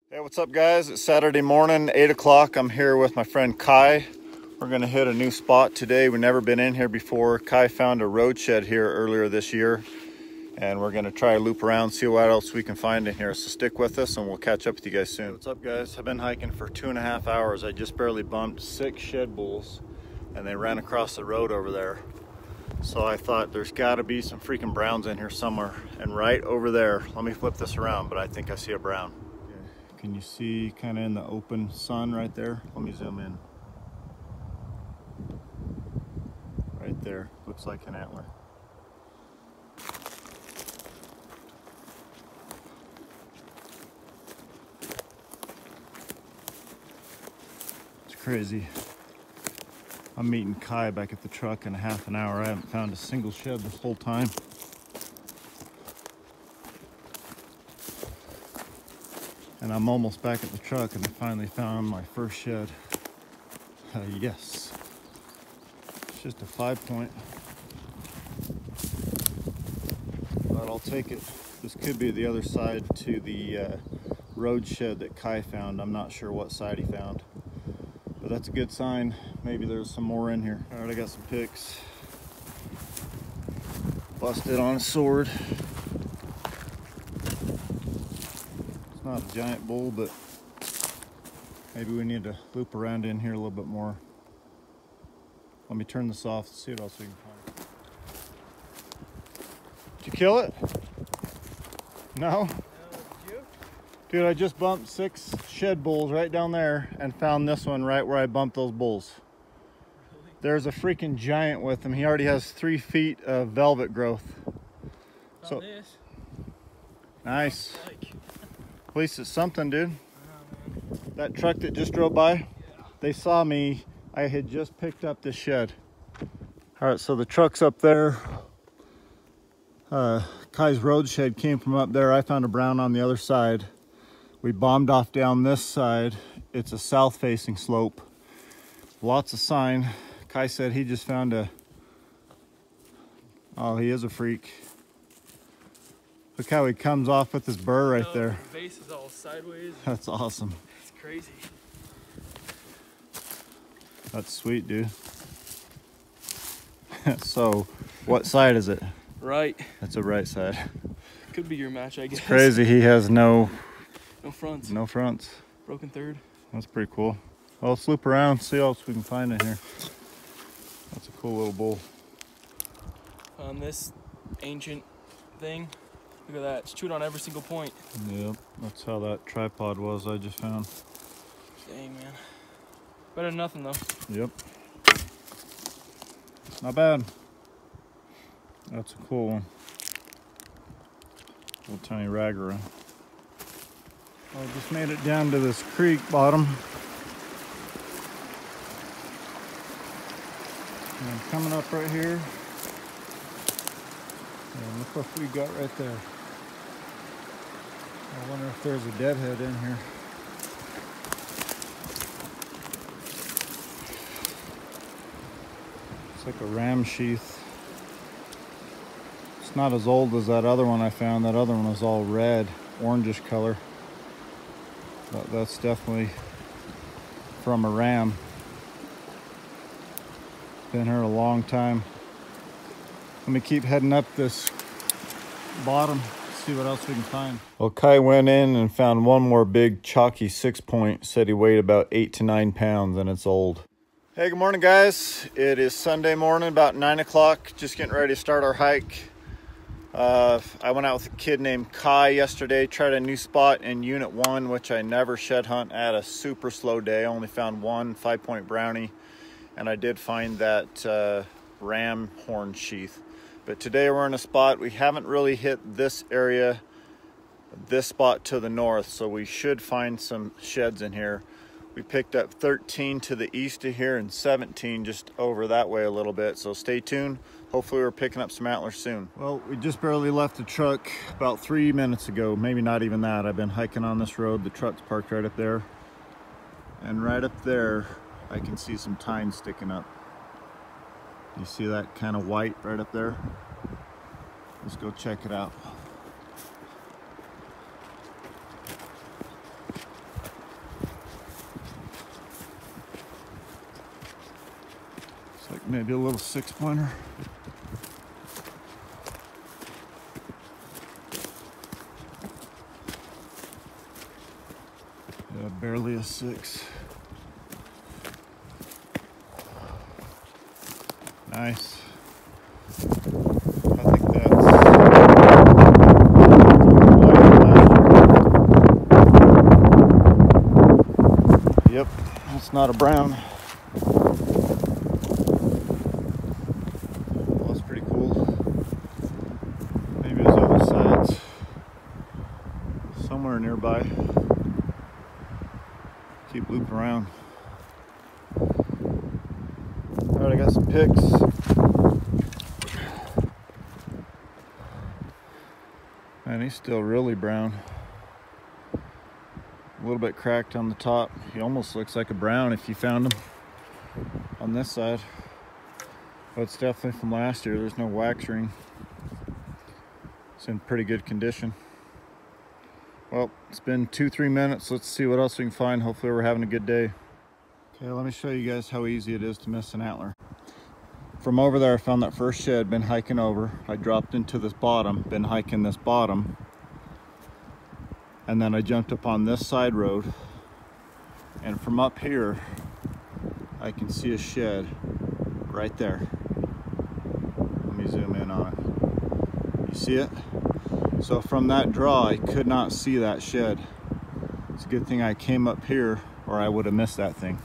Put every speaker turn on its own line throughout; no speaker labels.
Hey, what's up guys? It's Saturday morning, 8 o'clock. I'm here with my friend Kai. We're gonna hit a new spot today. We've never been in here before. Kai found a road shed here earlier this year, and we're gonna try to loop around, see what else we can find in here. So stick with us and we'll catch up with you guys soon. What's up guys? I've been hiking for 2.5 hours. I just barely bumped 6 shed bulls and they ran across the road over there. So I thought there's gotta be some freaking browns in here somewhere. And right over there, let me flip this around, but I think I see a brown. Can you see kind of in the open sun right there? Let me zoom in. Right there, looks like an antler. It's crazy. I'm meeting Kai back at the truck in a half an hour. I haven't found a single shed this whole time. And I'm almost back at the truck and I finally found my first shed. Yes. It's just a 5-point. But I'll take it. This could be the other side to the road shed that Kai found. I'm not sure what side he found. But that's a good sign. Maybe there's some more in here. Alright, I got some picks. Busted on a sword. Not a giant bull, but maybe we need to loop around in here a little bit more. Let me turn this off, see what else we can find. Did you kill it? No?
Did you?
Dude, I just bumped 6 shed bulls right down there and found this one right where I bumped those bulls.
Really?
There's a freaking giant with him. He already has 3 feet of velvet growth.
So this.
Nice.
Like.
At least it's something, dude.
Man.
That truck that just drove by,
Yeah.
they saw me. I had just picked up this shed. All right, so the truck's up there. Kai's road shed came from up there. I found a brown on the other side. We bombed off down this side. It's a south-facing slope. Lots of sign. Kai said he just found a... Oh, he is a freak. Look how he comes off with his burr right there.
The base is all sideways.
That's awesome.
It's crazy.
That's sweet, dude. So, what side is it?
Right.
That's a right side.
Could be your match, I guess.
It's crazy. He has no
fronts.
No fronts.
Broken third.
That's pretty cool. Well, let's loop around, see what else we can find in here. That's a cool little bull.
On this ancient thing. Look at that. It's chewed on every single point.
Yep, that's how that tripod was I just found.
Dang, man. Better than nothing, though.
Yep. Not bad. That's a cool one. Little tiny ragger. I just made it down to this creek bottom. And I'm coming up right here. And look what we got right there. I wonder if there's a deadhead in here. It's like a ram sheath. It's not as old as that other one I found. That other one was all red, orangish color. But that's definitely from a ram. Been here a long time. Let me keep heading up this bottom, see what else we can find. Well, Kai went in and found one more big chalky 6-point. Said he weighed about 8 to 9 pounds and it's old. Hey, good morning guys. It is Sunday morning, about 9 o'clock. Just getting ready to start our hike. I went out with a kid named Kai yesterday, tried a new spot in Unit 1, which I never shed hunt at. A super slow day. I only found one 5-point brownie, and I did find that ram horn sheath. But today we're in a spot, we haven't really hit this area, this spot to the north, so we should find some sheds in here. We picked up 13 to the east of here and 17 just over that way a little bit, so stay tuned. Hopefully we're picking up some antlers soon. Well, we just barely left the truck about 3 minutes ago, maybe not even that. I've been hiking on this road, the truck's parked right up there. And right up there, I can see some tine sticking up. You see that kind of white right up there? Let's go check it out. maybe a little 6-pointer. Yeah, barely a 6. Nice. I think that's... Yep, that's not a brown. Well, that's pretty cool. Maybe it was on the sides. Somewhere nearby. Keep looping around. Alright, I got some picks. And he's still really brown. A little bit cracked on the top. He almost looks like a brown if you found him on this side. But it's definitely from last year. There's no wax ring. It's in pretty good condition. Well, it's been 2-3 minutes. Let's see what else we can find. Hopefully we're having a good day. Okay, let me show you guys how easy it is to miss an antler. From over there, I found that first shed, been hiking over. I dropped into this bottom, been hiking this bottom. And then I jumped up on this side road. And from up here, I can see a shed right there. Let me zoom in on it. You see it? So from that draw, I could not see that shed. It's a good thing I came up here or I would have missed that thing.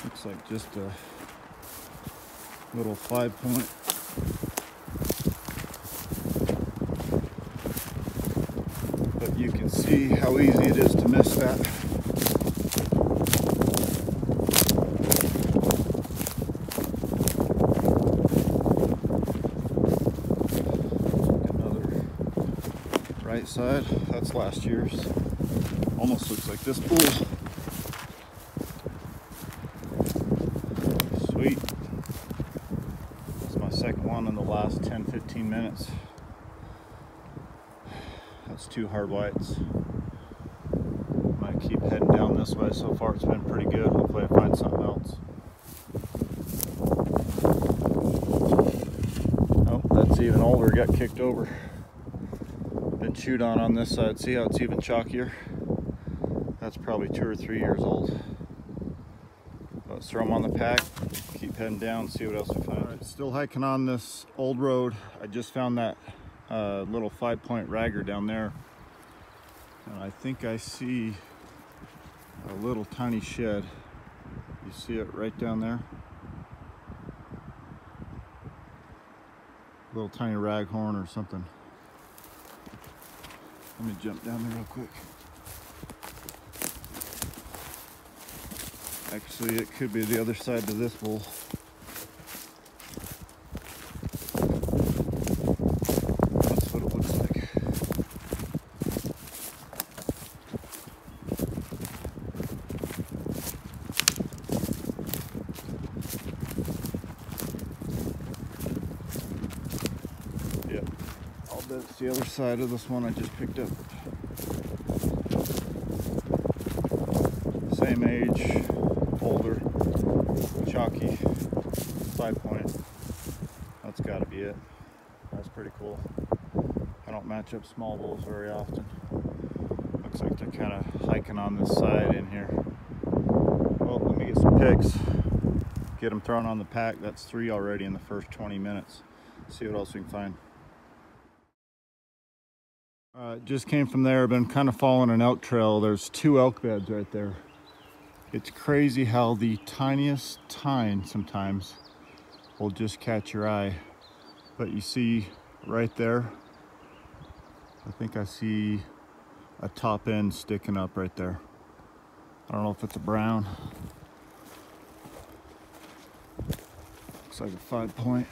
Looks like just a little 5-point. But you can see how easy it is to miss that. Another right side, that's last year's. Almost looks like this bull. Sweet. That's my second one in the last 10-15 minutes. That's 2 hard whites. I'm gonna keep heading down this way. So far it's been pretty good. Hopefully I find something else. Oh, that's even older. Got kicked over. Been chewed on this side. See how it's even chalkier? That's probably 2 or 3 years old. Let's throw them on the pack. Keep heading down, see what else we find. Right, still hiking on this old road. I just found that little 5-point ragger down there. And I think I see a little tiny shed. You see it right down there? Little tiny raghorn or something. Let me jump down there real quick. Actually, it could be the other side to this bull. That's what it looks like. Yep, I'll bet it's the other side of this one I just picked up. Same age, older, chalky, 5-point. That's got to be it. That's pretty cool. I don't match up small bulls very often. Looks like they're kind of hiking on this side in here. Well, let me get some picks. Get them thrown on the pack. That's 3 already in the first 20 minutes. See what else we can find. Just came from there. Been kind of following an elk trail. There's 2 elk beds right there. It's crazy how the tiniest tine sometimes will just catch your eye. But you see right there, I think I see a top end sticking up right there. I don't know if it's a brown. Looks like a 5-point.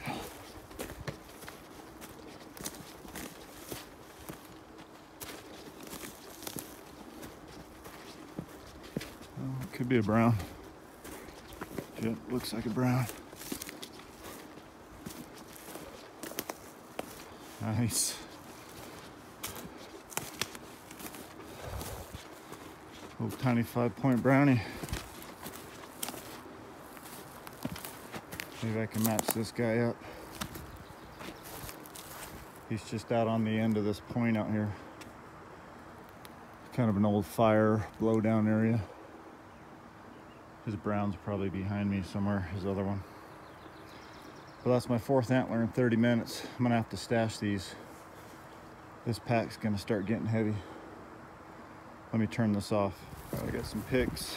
Could be a brown. Yeah, looks like a brown. Nice. Little tiny 5-point brownie. Maybe I can match this guy up. He's just out on the end of this point out here. Kind of an old fire blowdown area. His brown's probably behind me somewhere, his other one. But that's my 4th antler in 30 minutes. I'm gonna have to stash these. This pack's gonna start getting heavy. Let me turn this off. I got some picks.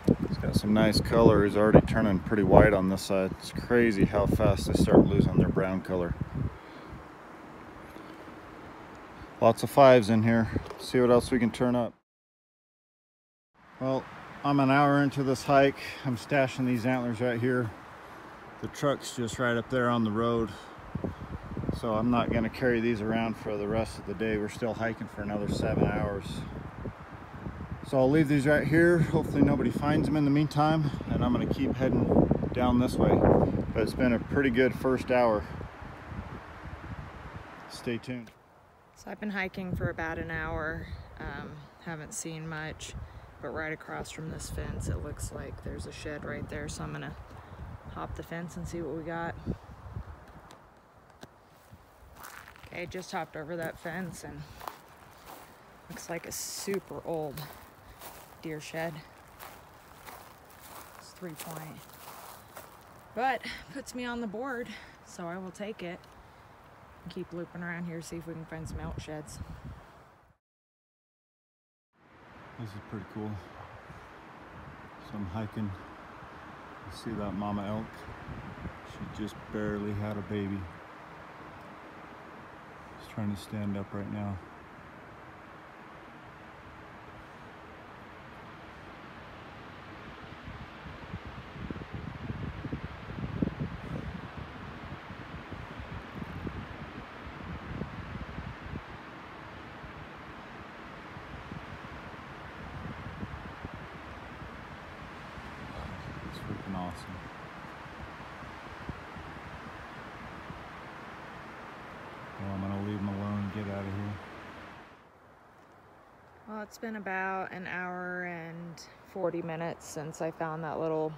It's got some nice color. He's already turning pretty white on this side. It's crazy how fast they start losing their brown color. Lots of 5s in here. See what else we can turn up. Well, I'm an hour into this hike. I'm stashing these antlers right here. The truck's just right up there on the road. So I'm not gonna carry these around for the rest of the day. We're still hiking for another 7 hours. So I'll leave these right here. Hopefully nobody finds them in the meantime. And I'm gonna keep heading down this way. But it's been a pretty good first hour. Stay tuned.
So I've been hiking for about an hour. Haven't seen much, but right across from this fence, it looks like there's a shed right there. So I'm gonna hop the fence and see what we got. Okay, just hopped over that fence and looks like a super old deer shed. It's 3-point, but puts me on the board, so I will take it. Keep looping around here, see if we can find some elk sheds.
This is pretty cool. So I'm hiking. You see that mama elk? She just barely had a baby. She's trying to stand up right now. Freaking awesome. Well, I'm gonna leave him alone and get out of here.
Well, it's been about an hour and 40 minutes since I found that little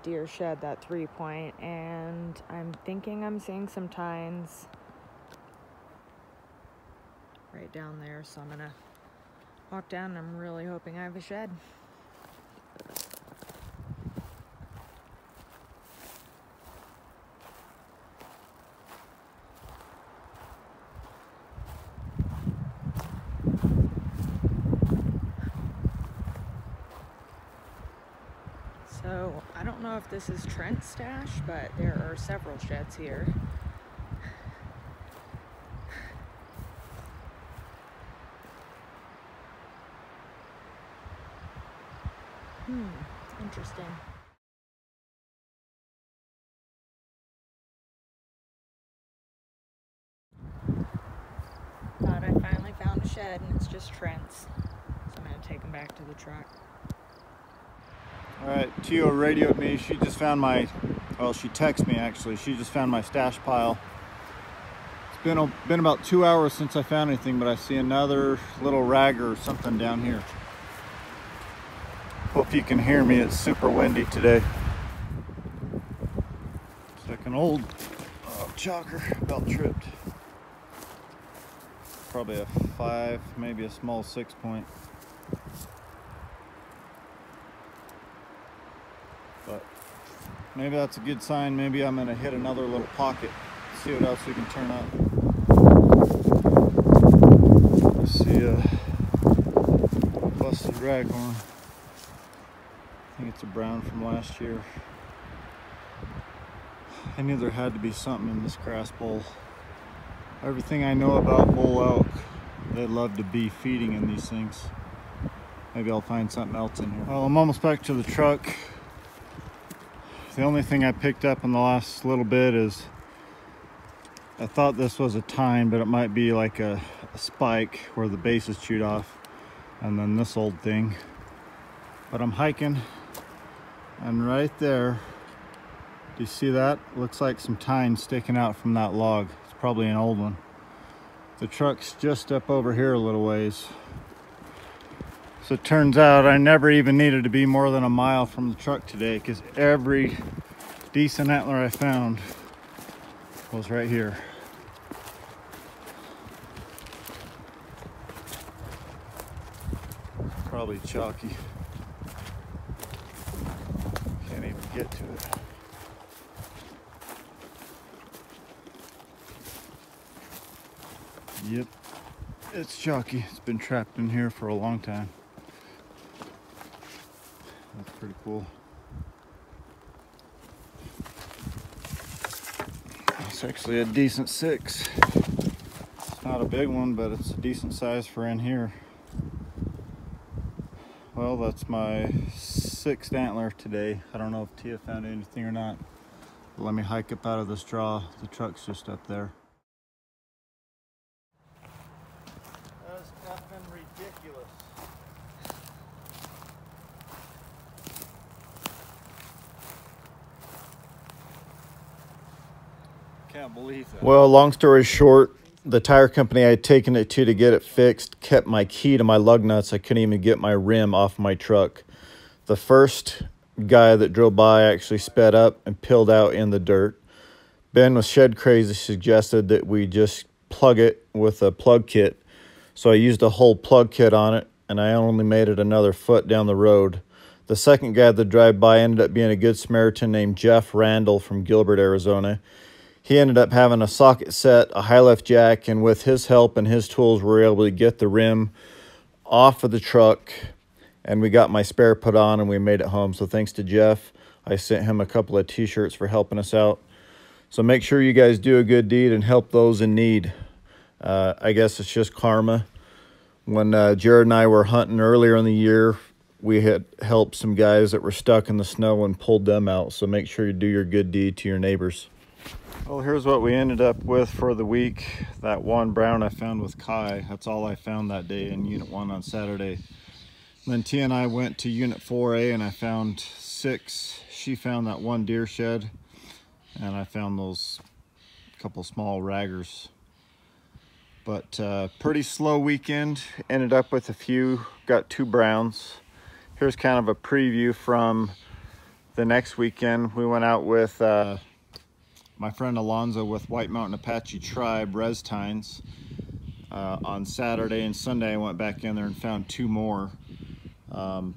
deer shed, that 3-point, and I'm thinking I'm seeing some tines right down there, so I'm gonna walk down and I'm really hoping I have a shed. So I don't know if this is Trent's stash, but there are several sheds here. Interesting. Thought I finally found a shed and it's just Trent's. So I'm gonna take him back to the truck.
All right, Tio radioed me. She just found my, well, she texted me actually. She just found my stash pile. It's been about 2 hours since I found anything, but I see another little ragger or something down here. Hope you can hear me. It's super windy today. It's like an old chalker, about tripped. Probably a 5, maybe a small 6-point. But maybe that's a good sign. Maybe I'm gonna hit another little pocket. See what else we can turn up. I see a busted raghorn. I think it's a brown from last year. I knew there had to be something in this grass bowl. Everything I know about bull elk, they love to be feeding in these things. Maybe I'll find something else in here. Well, I'm almost back to the truck. The only thing I picked up in the last little bit is, I thought this was a tine, but it might be like a spike where the base is chewed off. And then this old thing. But I'm hiking, and right there, Do you see that? Looks like some tine sticking out from that log. It's probably an old one. The truck's just up over here a little ways. So it turns out I never even needed to be more than a mile from the truck today, because every decent antler I found was right here. Probably chalky. Can't even get to it. Yep, it's chalky. It's been trapped in here for a long time. That's pretty cool. It's actually a decent 6. It's not a big one, but it's a decent size for in here. Well, that's my 6th antler today. I don't know if Tia found anything or not. But let me hike up out of this draw. The truck's just up there. That's effing ridiculous. Can't believe that. Well, long story short, the tire company I had taken it to get it fixed kept my key to my lug nuts. I couldn't even get my rim off my truck. The first guy that drove by actually sped up and peeled out in the dirt. Ben was shed crazy, suggested that we just plug it with a plug kit. So I used a whole plug kit on it, and I only made it another foot down the road. The second guy that drove by ended up being a good Samaritan named Jeff Randall from Gilbert, Arizona. He ended up having a socket set, a high lift jack, and with his help and his tools, we were able to get the rim off of the truck, and we got my spare put on, and we made it home. So thanks to Jeff. I sent him a couple of t-shirts for helping us out. So make sure you guys do a good deed and help those in need. I guess it's just karma. When Jared and I were hunting earlier in the year, we had helped some guys that were stuck in the snow and pulled them out. So make sure you do your good deed to your neighbors. Well, here's what we ended up with for the week. That one brown I found with Kai. That's all I found that day in Unit 1 on Saturday. And then Tia and I went to Unit 4A and I found 6. She found that one deer shed, and I found those couple small raggers. But pretty slow weekend. Ended up with a few. Got 2 browns. Here's kind of a preview from the next weekend. We went out with my friend Alonzo with White Mountain Apache Tribe res tines. On Saturday and Sunday I went back in there and found 2 more. On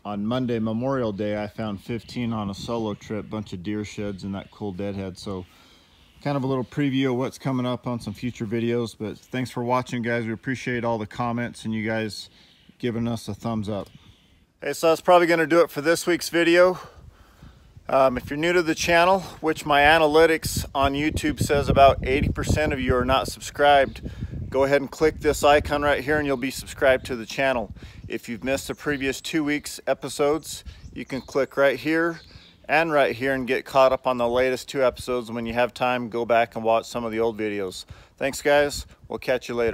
Monday, Memorial Day, I found 15 on a solo trip, bunch of deer sheds and that cool deadhead. So kind of a little preview of what's coming up on some future videos. But thanks for watching, guys. We appreciate all the comments and you guys giving us a thumbs up. Hey, so that's probably going to do it for this week's video. If you're new to the channel, which my analytics on YouTube says about 80% of you are not subscribed, go ahead and click this icon right here and you'll be subscribed to the channel. If you've missed the previous 2 weeks episodes, you can click right here and get caught up on the latest 2 episodes. When you have time, go back and watch some of the old videos. Thanks, guys. We'll catch you later.